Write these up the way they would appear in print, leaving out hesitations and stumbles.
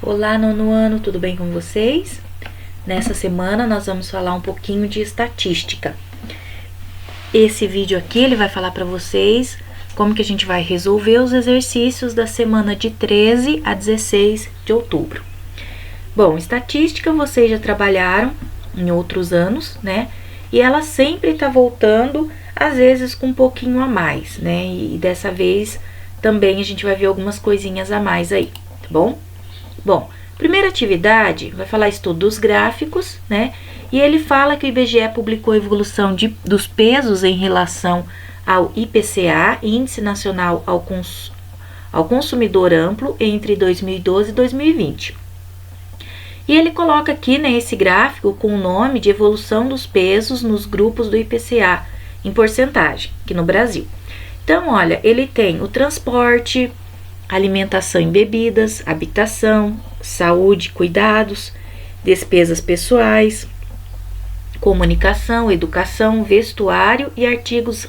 Olá, nono ano, tudo bem com vocês? Nessa semana nós vamos falar um pouquinho de estatística. Esse vídeo aqui ele vai falar para vocês como que a gente vai resolver os exercícios da semana de 13 a 16 de outubro. Bom, estatística vocês já trabalharam em outros anos, né? E ela sempre tá voltando, às vezes com um pouquinho a mais, né? E dessa vez também a gente vai ver algumas coisinhas a mais aí, tá bom? Bom, primeira atividade vai falar estudo dos gráficos, né? E ele fala que o IBGE publicou a evolução dos pesos em relação ao IPCA, Índice Nacional ao Consumidor Amplo, entre 2012 e 2020. E ele coloca aqui, né, esse gráfico com o nome de evolução dos pesos nos grupos do IPCA em porcentagem, aqui no Brasil. Então, olha, ele tem o transporte, alimentação e bebidas, habitação, saúde, cuidados, despesas pessoais, comunicação, educação, vestuário e artigos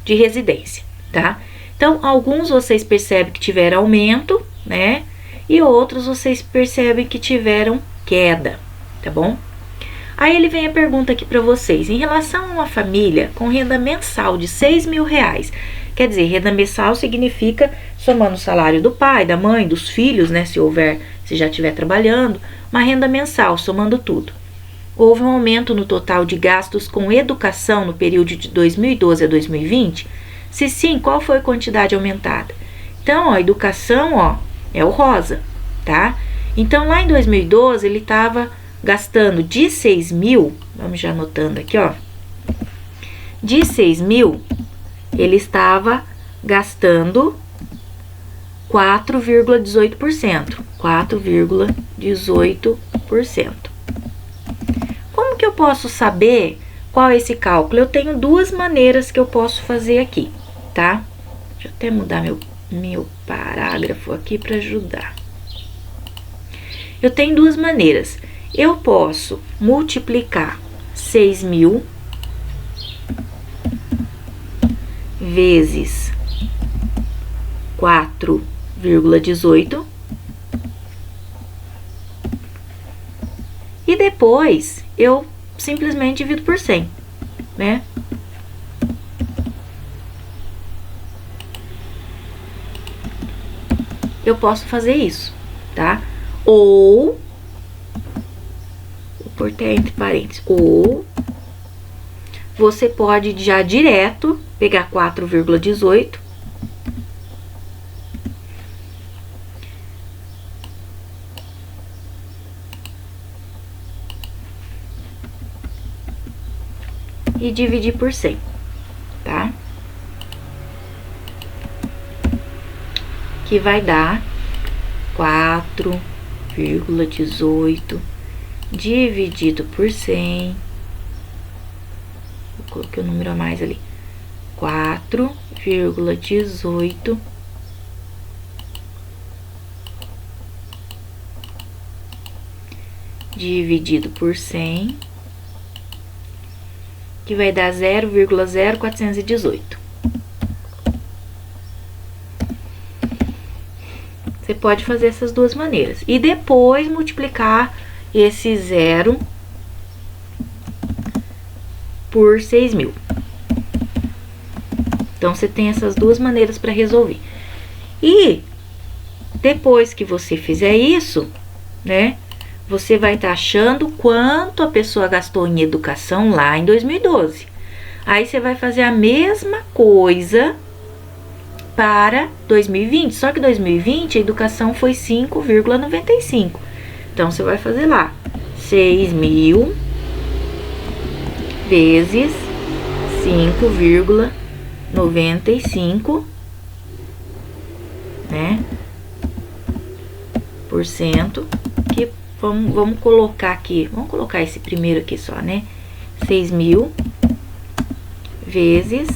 de residência, tá? Então, alguns vocês percebem que tiveram aumento, né? E outros vocês percebem que tiveram queda, tá bom? Aí ele vem a pergunta aqui para vocês, em relação a uma família com renda mensal de R$6.000, quer dizer, renda mensal significa somando o salário do pai, da mãe, dos filhos, né, se já estiver trabalhando, uma renda mensal, somando tudo. Houve um aumento no total de gastos com educação no período de 2012 a 2020? Se sim, qual foi a quantidade aumentada? Então, ó, educação, ó, é o rosa, tá? Então, lá em 2012, ele estava gastando de 6.000, vamos já anotando aqui, ó, de 6.000, ele estava gastando 4,18%. 4,18%. Como que eu posso saber qual é esse cálculo? Eu tenho duas maneiras que eu posso fazer aqui, tá? Deixa eu até mudar meu parágrafo aqui para ajudar. Eu tenho duas maneiras. Eu posso multiplicar 6.000 vezes 4,18 e depois eu simplesmente divido por 100, né? Eu posso fazer isso, tá? Ou, vou cortar entre parênteses, ou você pode já direto pegar 4,18 e dividir por 100, tá? Que vai dar 4,18 dividido por 100. Eu coloquei o número a mais ali. 4,18 dividido por 100, que vai dar 0,0418. Você pode fazer essas duas maneiras. E depois multiplicar esse 0 por 6.000. Então, você tem essas duas maneiras para resolver. E depois que você fizer isso, né, você vai estar achando quanto a pessoa gastou em educação lá em 2012. Aí, você vai fazer a mesma coisa para 2020, só que 2020 a educação foi 5,95. Então, você vai fazer lá 6.000 vezes 5,95, né, por cento, que vamos colocar aqui, vamos colocar esse primeiro aqui só, né, 6.000 vezes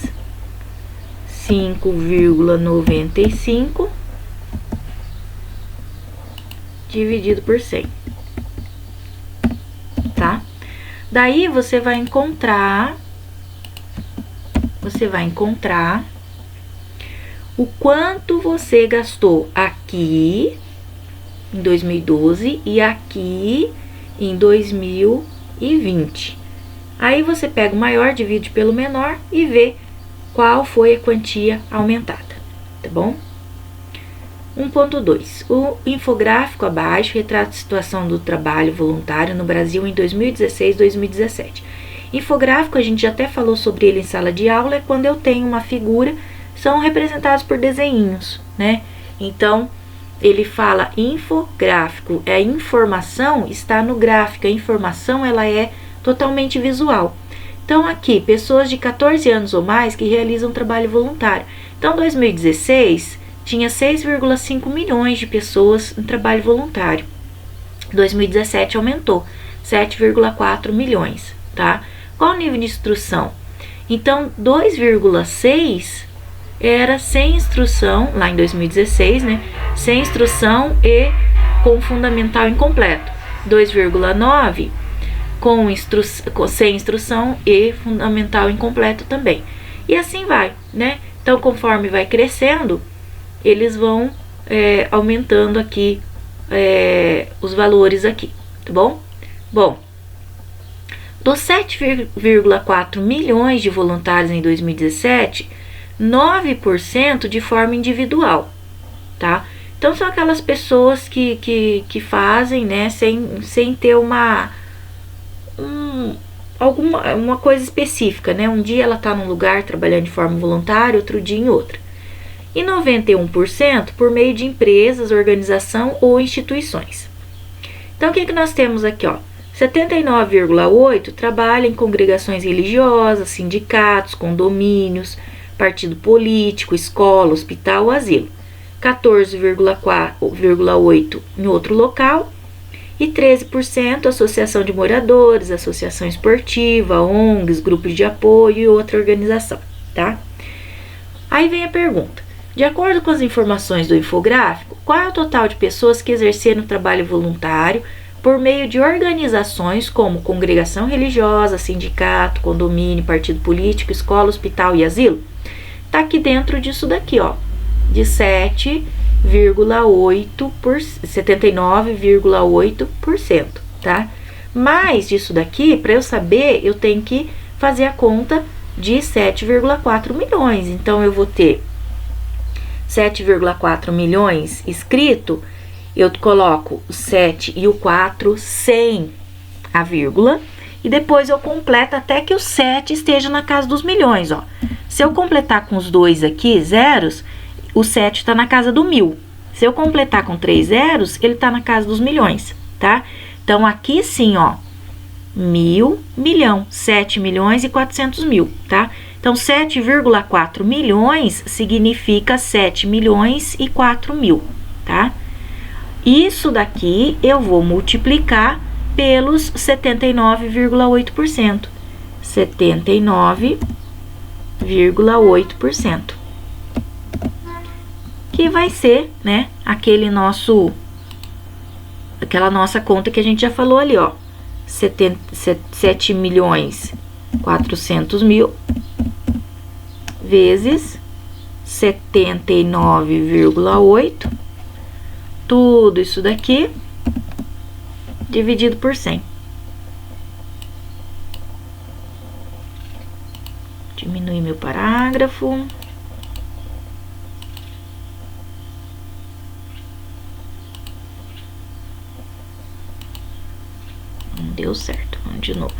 5,95 dividido por 100, tá? Daí você vai encontrar o quanto você gastou aqui em 2012 e aqui em 2020. Aí você pega o maior, divide pelo menor e vê qual foi a quantia aumentada, tá bom? 1.2. O infográfico abaixo retrata a situação do trabalho voluntário no Brasil em 2016 e 2017. Infográfico, a gente já até falou sobre ele em sala de aula, é quando eu tenho uma figura, são representados por desenhinhos, né? Então, ele fala infográfico, a informação está no gráfico, a informação ela é totalmente visual. Então, aqui, pessoas de 14 anos ou mais que realizam trabalho voluntário. Então, 2016, tinha 6,5 milhões de pessoas em trabalho voluntário. 2017 aumentou, 7,4 milhões, tá? Qual o nível de instrução? Então, 2,6 era sem instrução, lá em 2016, né? Sem instrução e com fundamental incompleto. 2,9 sem instrução e fundamental incompleto também. E assim vai, né? Então, conforme vai crescendo, eles vão aumentando aqui os valores aqui, tá bom? Bom, dos 7,4 milhões de voluntários em 2017, 9% de forma individual, tá? Então, são aquelas pessoas que fazem, né, sem ter uma coisa específica, né? Um dia ela tá num lugar trabalhando de forma voluntária, outro dia em outra. E 91% por meio de empresas, organização ou instituições. Então, o que nós temos aqui, ó? 79,8% trabalha em congregações religiosas, sindicatos, condomínios, partido político, escola, hospital ou asilo. 14,8% em outro local. E 13% associação de moradores, associação esportiva, ONGs, grupos de apoio e outra organização, tá? Aí vem a pergunta. De acordo com as informações do infográfico, qual é o total de pessoas que exerceram trabalho voluntário por meio de organizações como congregação religiosa, sindicato, condomínio, partido político, escola, hospital e asilo? Tá aqui dentro disso daqui, ó, de 79,8%, tá? Mais disso daqui, para eu saber, eu tenho que fazer a conta de 7,4 milhões. Então, eu vou ter 7,4 milhões escrito, eu coloco o 7 e o 4 sem a vírgula, e depois eu completo até que o 7 esteja na casa dos milhões, ó. Se eu completar com os dois aqui, zeros, o 7 está na casa do 1.000. Se eu completar com 3 zeros, ele está na casa dos milhões, tá? Então, aqui sim, ó, 1.000, milhão, 7 milhões e 400 mil, tá? Então, 7,4 milhões significa 7 milhões e 4 mil, tá? Isso daqui eu vou multiplicar pelos 79,8%. 79,8%. Que vai ser, né, aquela nossa conta que a gente já falou ali, ó. 7 milhões 400 mil vezes 79,8, tudo isso daqui dividido por 100. Diminui meu parágrafo. Não deu certo, vamos de novo.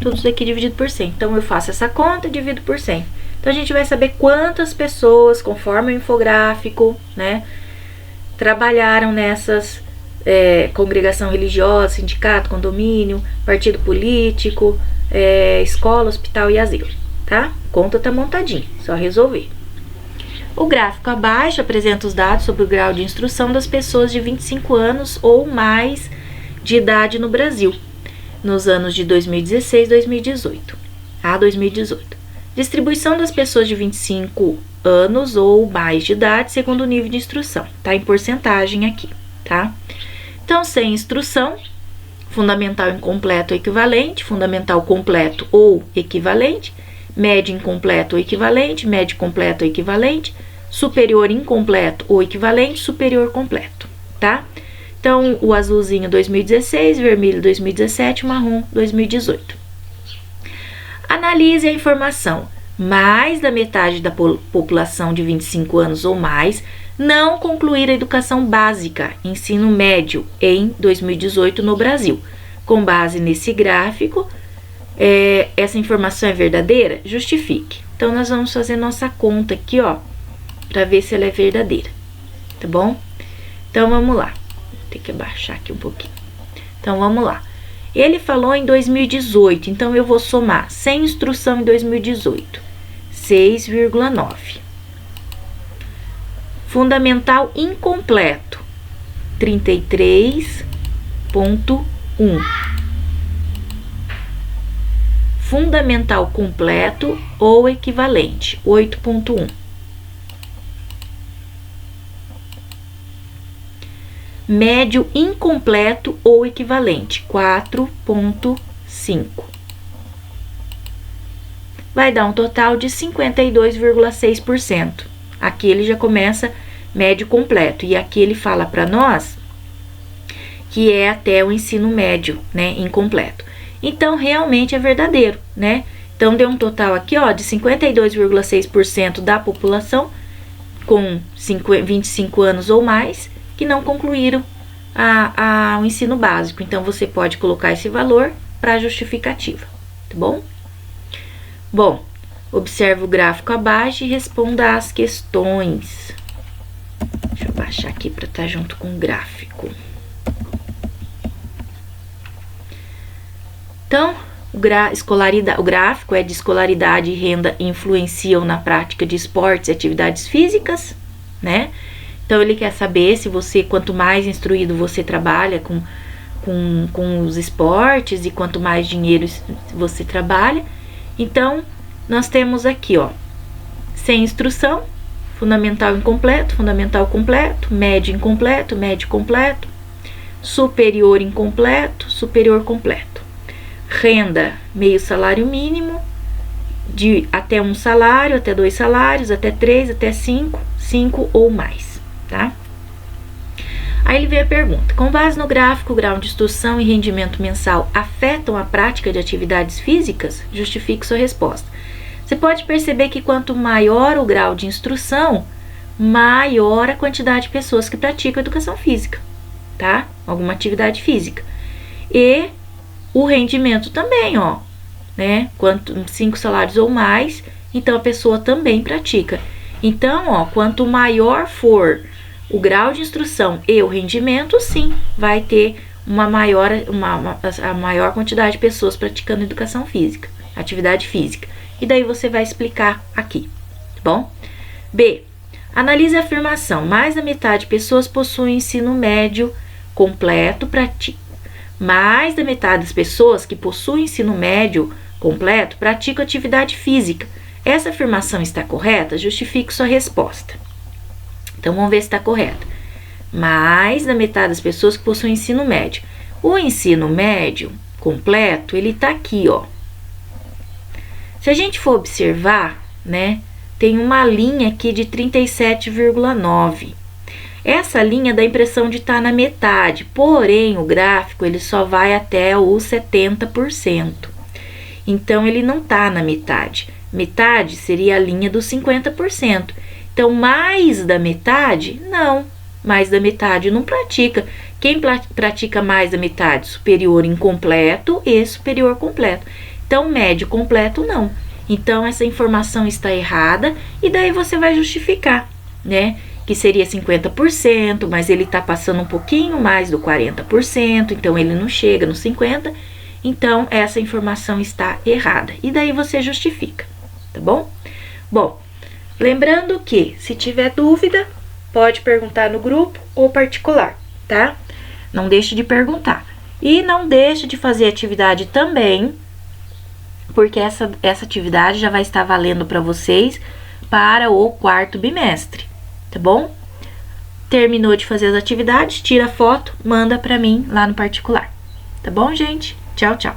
Tudo isso aqui dividido por 100. Então, eu faço essa conta e divido por 100. Então, a gente vai saber quantas pessoas, conforme o infográfico, né, trabalharam nessas congregação religiosa, sindicato, condomínio, partido político, escola, hospital e asilo, tá? Conta tá montadinha, só resolver. O gráfico abaixo apresenta os dados sobre o grau de instrução das pessoas de 25 anos ou mais de idade no Brasil, nos anos de 2016 e 2018. A 2018. Distribuição das pessoas de 25 anos ou mais de idade segundo o nível de instrução. Tá em porcentagem aqui, tá? Então, sem instrução, fundamental incompleto ou equivalente, fundamental completo ou equivalente, médio incompleto ou equivalente, médio completo ou equivalente, superior incompleto ou equivalente, superior completo, tá? Então, o azulzinho 2016, vermelho 2017, marrom 2018. Analise a informação. Mais da metade da população de 25 anos ou mais não concluir a educação básica, ensino médio, em 2018 no Brasil. Com base nesse gráfico, essa informação é verdadeira? Justifique. Então, nós vamos fazer nossa conta aqui, ó, para ver se ela é verdadeira, tá bom? Então, vamos lá. Vou ter que abaixar aqui um pouquinho. Então, vamos lá. Ele falou em 2018, então eu vou somar sem instrução em 2018, 6,9. Fundamental incompleto, 33,1. Fundamental completo ou equivalente, 8,1. Médio incompleto ou equivalente, 4,5. Vai dar um total de 52,6%. Aqui ele já começa médio completo, e aqui ele fala para nós que é até o ensino médio, né, incompleto. Então, realmente é verdadeiro, né? Então, deu um total aqui, ó, de 52,6% da população com 25 anos ou mais que não concluíram o ensino básico. Então, você pode colocar esse valor para a justificativa, tá bom? Bom, observe o gráfico abaixo e responda às questões. Deixa eu baixar aqui para estar junto com o gráfico. Então, o gráfico é de escolaridade e renda influenciam na prática de esportes e atividades físicas, né? Então, ele quer saber se você, quanto mais instruído você trabalha com os esportes e quanto mais dinheiro você trabalha. Então, nós temos aqui, ó, sem instrução, fundamental incompleto, fundamental completo, médio incompleto, médio completo, superior incompleto, superior completo. Renda, meio salário mínimo, de até 1 salário, até 2 salários, até 3, até 5, 5 ou mais, tá? Aí ele vem a pergunta: com base no gráfico, o grau de instrução e rendimento mensal afetam a prática de atividades físicas? Justifique sua resposta. Você pode perceber que quanto maior o grau de instrução, maior a quantidade de pessoas que praticam educação física, tá? Alguma atividade física. E o rendimento também, ó, né? 5 salários ou mais, então a pessoa também pratica. Então, ó, quanto maior for o grau de instrução e o rendimento, sim, vai ter a maior quantidade de pessoas praticando educação física, atividade física. E daí você vai explicar aqui, tá bom? B. Analise a afirmação: mais da metade de pessoas possuem ensino médio completo, mais da metade das pessoas que possuem ensino médio completo praticam atividade física. Essa afirmação está correta? Justifique sua resposta. Então, vamos ver se está correta. Mais da metade das pessoas que possuem ensino médio. O ensino médio completo, ele está aqui, ó. Se a gente for observar, né, tem uma linha aqui de 37,9. Essa linha dá a impressão de estar na metade, porém o gráfico ele só vai até os 70%. Então, ele não está na metade. Metade seria a linha dos 50%. Então, mais da metade, não. Mais da metade não pratica. Quem pratica mais da metade? Superior incompleto e superior completo. Então, médio completo, não. Então, essa informação está errada e daí você vai justificar, né? Que seria 50%, mas ele está passando um pouquinho mais do 40%, então ele não chega no 50%. Então, essa informação está errada. E daí você justifica, tá bom? Bom, lembrando que, se tiver dúvida, pode perguntar no grupo ou particular, tá? Não deixe de perguntar. E não deixe de fazer atividade também, porque essa atividade já vai estar valendo para vocês para o 4º bimestre, tá bom? Terminou de fazer as atividades, tira a foto, manda para mim lá no particular. Tá bom, gente? Tchau, tchau.